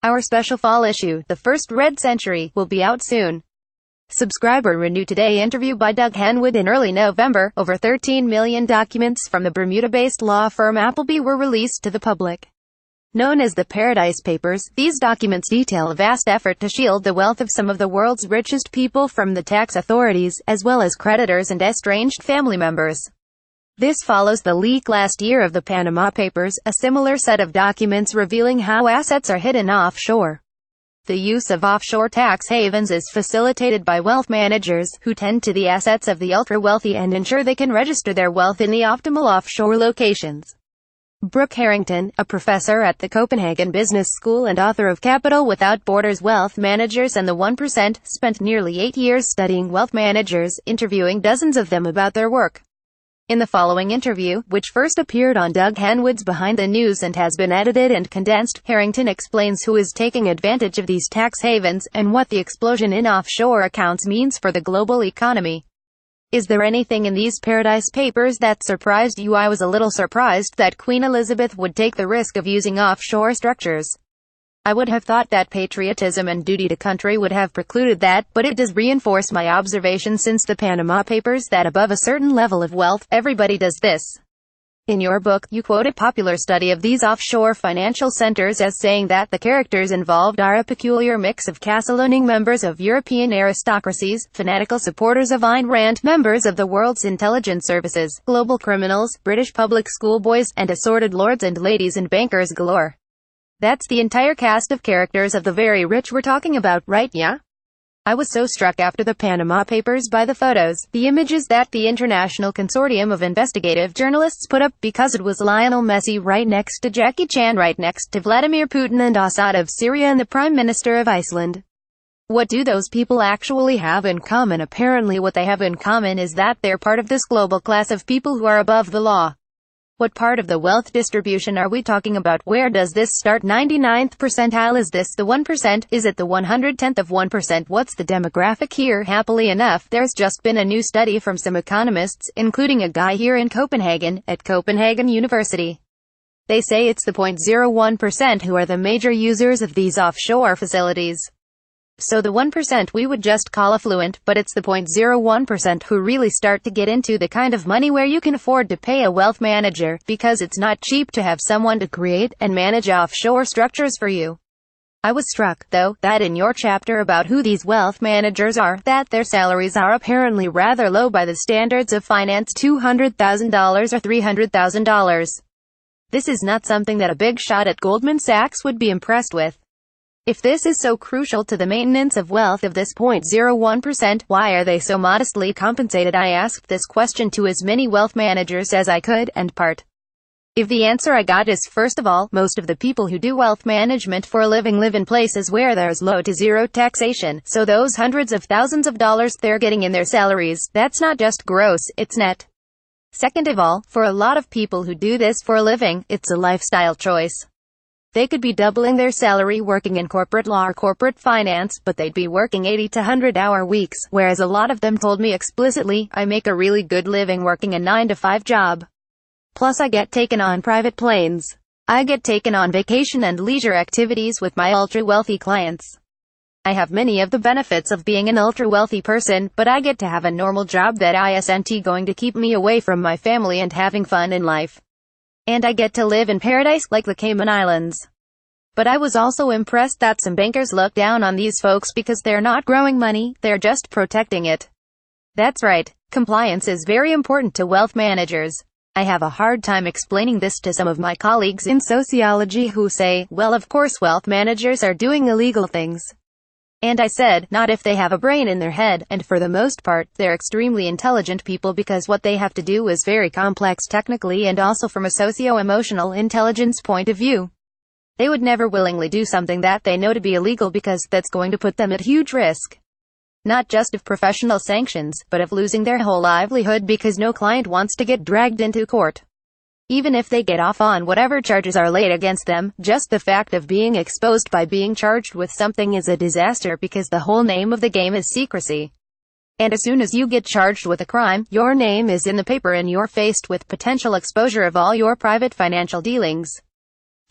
Our special fall issue, the first Red Century, will be out soon. Subscriber Renew Today interview by Doug Henwood in early November. Over 13 million documents from the Bermuda-based law firm Appleby were released to the public. Known as the Paradise Papers, these documents detail a vast effort to shield the wealth of some of the world's richest people from the tax authorities, as well as creditors and estranged family members. This follows the leak last year of the Panama Papers, a similar set of documents revealing how assets are hidden offshore. The use of offshore tax havens is facilitated by wealth managers, who tend to the assets of the ultra-wealthy and ensure they can register their wealth in the optimal offshore locations. Brooke Harrington, a professor at the Copenhagen Business School and author of Capital Without Borders: Wealth Managers and the 1%, spent nearly 8 years studying wealth managers, interviewing dozens of them about their work. In the following interview, which first appeared on Doug Henwood's Behind the News and has been edited and condensed, Harrington explains who is taking advantage of these tax havens, and what the explosion in offshore accounts means for the global economy. Is there anything in these Paradise Papers that surprised you? I was a little surprised that Queen Elizabeth would take the risk of using offshore structures. I would have thought that patriotism and duty to country would have precluded that, but it does reinforce my observation since the Panama Papers that above a certain level of wealth, everybody does this. In your book, you quote a popular study of these offshore financial centers as saying that the characters involved are a peculiar mix of castle-owning members of European aristocracies, fanatical supporters of Ayn Rand, members of the world's intelligence services, global criminals, British public school boys, and assorted lords and ladies and bankers galore. That's the entire cast of characters of the very rich we're talking about, right? Yeah? I was so struck after the Panama Papers by the photos, the images that the International Consortium of Investigative Journalists put up, because it was Lionel Messi right next to Jackie Chan, right next to Vladimir Putin and Assad of Syria and the Prime Minister of Iceland. What do those people actually have in common? Apparently what they have in common is that they're part of this global class of people who are above the law. What part of the wealth distribution are we talking about? Where does this start? 99th percentile? Is this the 1%? Is it the 110th of 1%? What's the demographic here? Happily enough, there's just been a new study from some economists, including a guy here in Copenhagen, at Copenhagen University. They say it's the 0.01% who are the major users of these offshore facilities. So the 1% we would just call affluent, but it's the 0.01% who really start to get into the kind of money where you can afford to pay a wealth manager, because it's not cheap to have someone to create and manage offshore structures for you. I was struck, though, that in your chapter about who these wealth managers are, that their salaries are apparently rather low by the standards of finance: $200,000 or $300,000. This is not something that a big shot at Goldman Sachs would be impressed with. If this is so crucial to the maintenance of wealth of this 0.01%, why are they so modestly compensated? I asked this question to as many wealth managers as I could, and if the answer I got is, first of all, most of the people who do wealth management for a living live in places where there's low to zero taxation, so those hundreds of thousands of dollars they're getting in their salaries, that's not just gross, it's net. Second of all, for a lot of people who do this for a living, it's a lifestyle choice. They could be doubling their salary working in corporate law or corporate finance, but they'd be working 80 to 100-hour weeks, whereas a lot of them told me explicitly, I make a really good living working a 9-to-5 job. Plus I get taken on private planes. I get taken on vacation and leisure activities with my ultra-wealthy clients. I have many of the benefits of being an ultra-wealthy person, but I get to have a normal job that isn't going to keep me away from my family and having fun in life. And I get to live in paradise, like the Cayman Islands. But I was also impressed that some bankers look down on these folks because they're not growing money, they're just protecting it. That's right, compliance is very important to wealth managers. I have a hard time explaining this to some of my colleagues in sociology who say, well, of course wealth managers are doing illegal things. And I said, not if they have a brain in their head, and for the most part, they're extremely intelligent people, because what they have to do is very complex technically and also from a socio-emotional intelligence point of view. They would never willingly do something that they know to be illegal, because that's going to put them at huge risk. Not just of professional sanctions, but of losing their whole livelihood, because no client wants to get dragged into court. Even if they get off on whatever charges are laid against them, just the fact of being exposed by being charged with something is a disaster, because the whole name of the game is secrecy. And as soon as you get charged with a crime, your name is in the paper and you're faced with potential exposure of all your private financial dealings.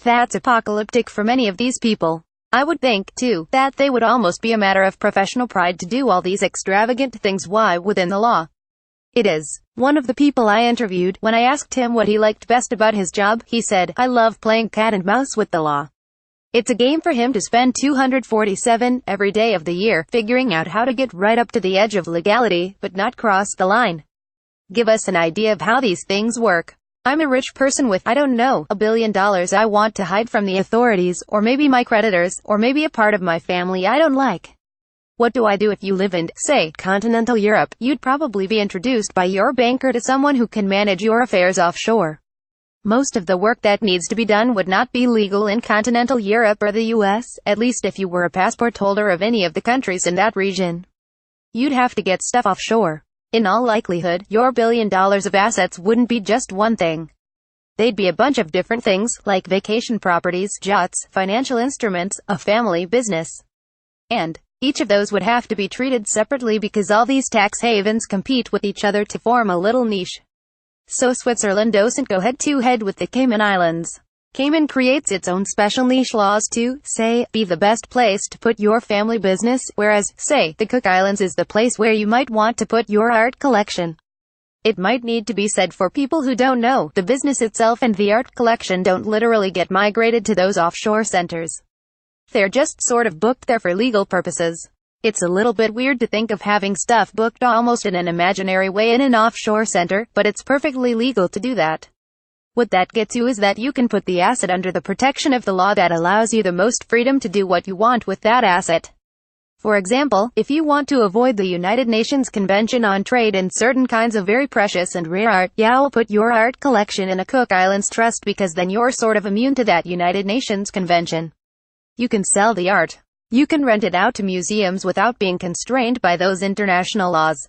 That's apocalyptic for many of these people. I would think, too, that they would almost be a matter of professional pride to do all these extravagant things. Why within the law? It is. One of the people I interviewed, when I asked him what he liked best about his job, he said, "I love playing cat and mouse with the law." It's a game for him to spend 247 every day of the year figuring out how to get right up to the edge of legality, but not cross the line. Give us an idea of how these things work. I'm a rich person with, I don't know, $1 billion I want to hide from the authorities, or maybe my creditors, or maybe a part of my family I don't like. What do I do? If you live in, say, continental Europe, you'd probably be introduced by your banker to someone who can manage your affairs offshore. Most of the work that needs to be done would not be legal in continental Europe or the US, at least if you were a passport holder of any of the countries in that region. You'd have to get stuff offshore. In all likelihood, your $1 billion of assets wouldn't be just one thing. They'd be a bunch of different things, like vacation properties, yachts, financial instruments, a family business. And each of those would have to be treated separately because all these tax havens compete with each other to form a little niche. So Switzerland doesn't go head-to-head with the Cayman Islands. Cayman creates its own special niche laws to, say, be the best place to put your family business, whereas, say, the Cook Islands is the place where you might want to put your art collection. It might need to be said for people who don't know, the business itself and the art collection don't literally get migrated to those offshore centers. They're just sort of booked there for legal purposes. It's a little bit weird to think of having stuff booked almost in an imaginary way in an offshore center, but it's perfectly legal to do that. What that gets you is that you can put the asset under the protection of the law that allows you the most freedom to do what you want with that asset. For example, if you want to avoid the United Nations Convention on Trade in certain kinds of very precious and rare art, you'll put your art collection in a Cook Islands trust because then you're sort of immune to that United Nations Convention. You can sell the art. You can rent it out to museums without being constrained by those international laws.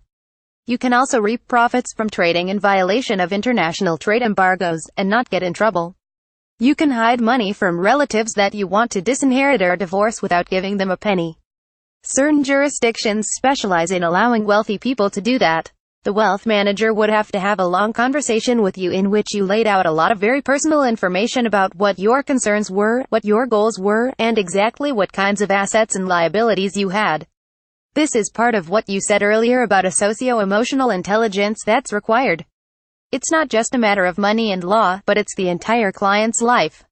You can also reap profits from trading in violation of international trade embargoes, and not get in trouble. You can hide money from relatives that you want to disinherit or divorce without giving them a penny. Certain jurisdictions specialize in allowing wealthy people to do that. The wealth manager would have to have a long conversation with you in which you laid out a lot of very personal information about what your concerns were, what your goals were, and exactly what kinds of assets and liabilities you had. This is part of what you said earlier about a socio-emotional intelligence that's required. It's not just a matter of money and law, but it's the entire client's life.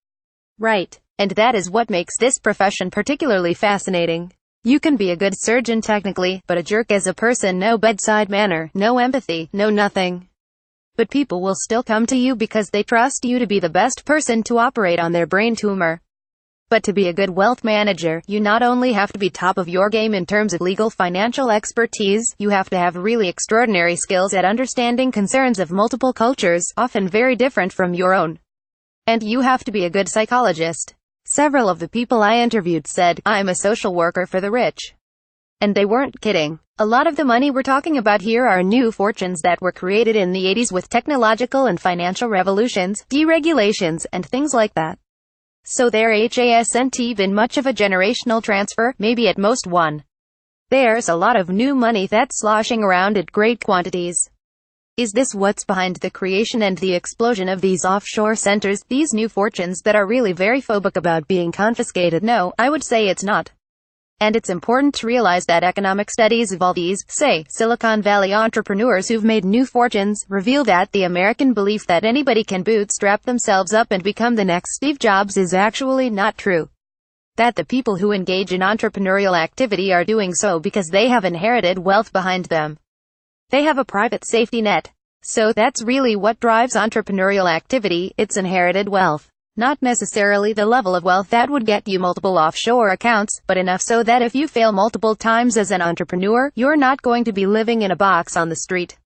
Right. And that is what makes this profession particularly fascinating. You can be a good surgeon technically, but a jerk as a person, no bedside manner, no empathy, no nothing. But people will still come to you because they trust you to be the best person to operate on their brain tumor. But to be a good wealth manager, you not only have to be top of your game in terms of legal financial expertise, you have to have really extraordinary skills at understanding concerns of multiple cultures, often very different from your own. And you have to be a good psychologist. Several of the people I interviewed said, "I'm a social worker for the rich." And they weren't kidding. A lot of the money we're talking about here are new fortunes that were created in the 80s with technological and financial revolutions, deregulations, and things like that. So there hasn't been much of a generational transfer, maybe at most one. There's a lot of new money that's sloshing around at great quantities. Is this what's behind the creation and the explosion of these offshore centers, these new fortunes that are really very phobic about being confiscated? No, I would say it's not. And it's important to realize that economic studies of all these, say, Silicon Valley entrepreneurs who've made new fortunes, reveal that the American belief that anybody can bootstrap themselves up and become the next Steve Jobs is actually not true. That the people who engage in entrepreneurial activity are doing so because they have inherited wealth behind them. They have a private safety net. So that's really what drives entrepreneurial activity, it's inherited wealth. Not necessarily the level of wealth that would get you multiple offshore accounts, but enough so that if you fail multiple times as an entrepreneur, you're not going to be living in a box on the street.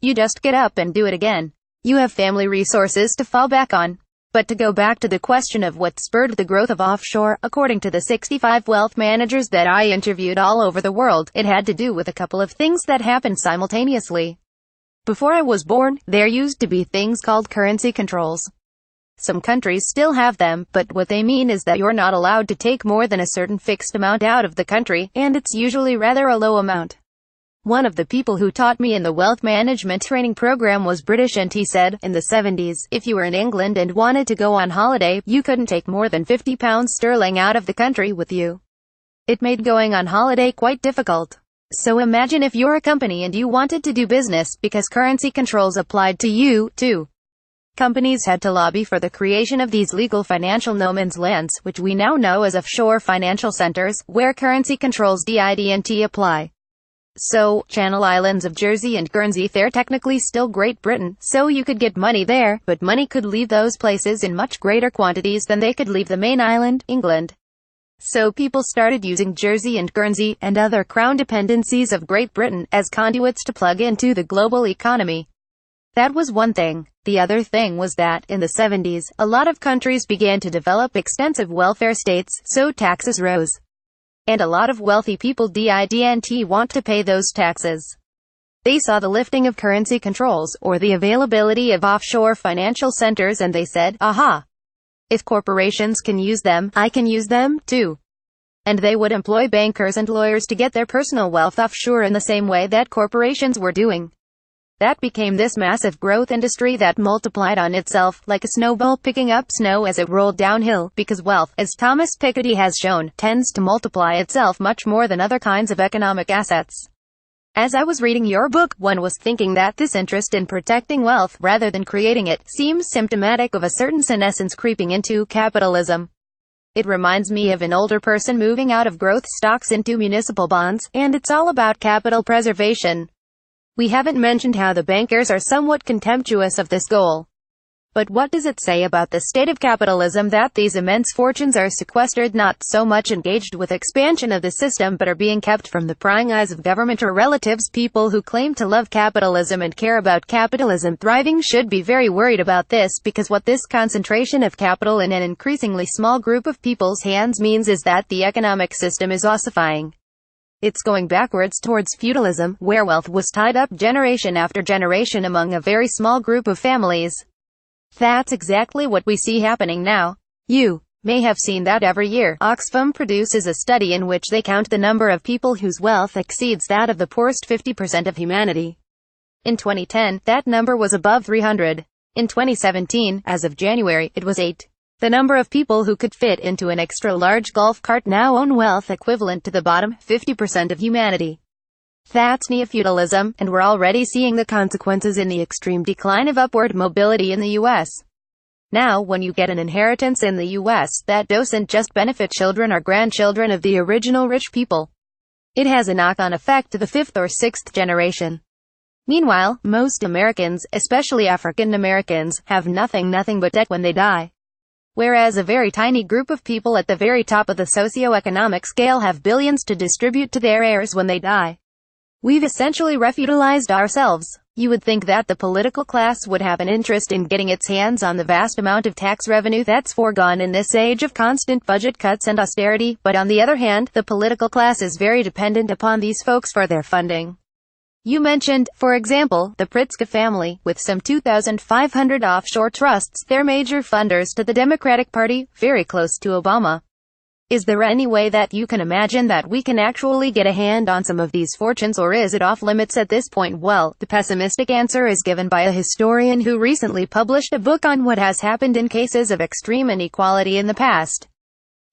You just get up and do it again. You have family resources to fall back on. But to go back to the question of what spurred the growth of offshore, according to the 65 wealth managers that I interviewed all over the world, it had to do with a couple of things that happened simultaneously. Before I was born, there used to be things called currency controls. Some countries still have them, but what they mean is that you're not allowed to take more than a certain fixed amount out of the country, and it's usually rather a low amount. One of the people who taught me in the wealth management training program was British, and he said, in the 70s, if you were in England and wanted to go on holiday, you couldn't take more than £50 out of the country with you. It made going on holiday quite difficult. So imagine if you're a company and you wanted to do business, because currency controls applied to you, too. Companies had to lobby for the creation of these legal financial no-man's lands, which we now know as offshore financial centers, where currency controls didn't apply. So, Channel Islands of Jersey and Guernsey, they're technically still Great Britain, so you could get money there, but money could leave those places in much greater quantities than they could leave the main island, England. So people started using Jersey and Guernsey, and other crown dependencies of Great Britain, as conduits to plug into the global economy. That was one thing. The other thing was that, in the 70s, a lot of countries began to develop extensive welfare states, so taxes rose. And a lot of wealthy people didn't want to pay those taxes. They saw the lifting of currency controls, or the availability of offshore financial centers, and they said, aha! If corporations can use them, I can use them, too. And they would employ bankers and lawyers to get their personal wealth offshore in the same way that corporations were doing. That became this massive growth industry that multiplied on itself, like a snowball picking up snow as it rolled downhill, because wealth, as Thomas Piketty has shown, tends to multiply itself much more than other kinds of economic assets. As I was reading your book, one was thinking that this interest in protecting wealth, rather than creating it, seems symptomatic of a certain senescence creeping into capitalism. It reminds me of an older person moving out of growth stocks into municipal bonds, and it's all about capital preservation. We haven't mentioned how the bankers are somewhat contemptuous of this goal. But what does it say about the state of capitalism that these immense fortunes are sequestered, not so much engaged with expansion of the system, but are being kept from the prying eyes of government or relatives? People who claim to love capitalism and care about capitalism thriving should be very worried about this, because what this concentration of capital in an increasingly small group of people's hands means is that the economic system is ossifying. It's going backwards towards feudalism, where wealth was tied up generation after generation among a very small group of families. That's exactly what we see happening now. You may have seen that every year, Oxfam produces a study in which they count the number of people whose wealth exceeds that of the poorest 50% of humanity. In 2010, that number was above 300. In 2017, as of January, it was 8. The number of people who could fit into an extra-large golf cart now own wealth equivalent to the bottom 50% of humanity. That's neo-feudalism, and we're already seeing the consequences in the extreme decline of upward mobility in the U.S. Now, when you get an inheritance in the U.S., that doesn't just benefit children or grandchildren of the original rich people. It has a knock-on effect to the 5th or 6th generation. Meanwhile, most Americans, especially African Americans, have nothing but debt when they die. Whereas a very tiny group of people at the very top of the socio-economic scale have billions to distribute to their heirs when they die. We've essentially refeudalized ourselves. You would think that the political class would have an interest in getting its hands on the vast amount of tax revenue that's foregone in this age of constant budget cuts and austerity, but on the other hand, the political class is very dependent upon these folks for their funding. You mentioned, for example, the Pritzker family, with some 2,500 offshore trusts, they're major funders to the Democratic Party, very close to Obama. Is there any way that you can imagine that we can actually get a hand on some of these fortunes, or is it off limits at this point? Well, the pessimistic answer is given by a historian who recently published a book on what has happened in cases of extreme inequality in the past.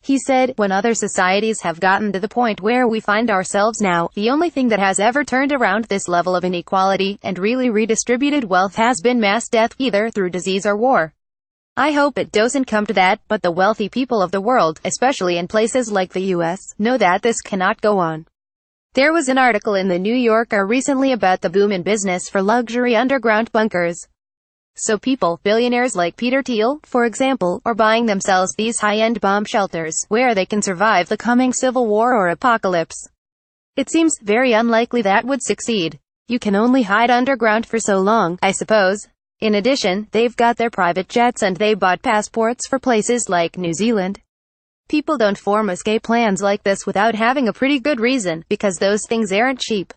He said, when other societies have gotten to the point where we find ourselves now, the only thing that has ever turned around this level of inequality, and really redistributed wealth, has been mass death, either through disease or war. I hope it doesn't come to that, but the wealthy people of the world, especially in places like the U.S., know that this cannot go on. There was an article in the New Yorker recently about the boom in business for luxury underground bunkers. So people, billionaires like Peter Thiel, for example, are buying themselves these high-end bomb shelters, where they can survive the coming civil war or apocalypse. It seems very unlikely that would succeed. You can only hide underground for so long, I suppose. In addition, they've got their private jets and they bought passports for places like New Zealand. People don't form escape plans like this without having a pretty good reason, because those things aren't cheap.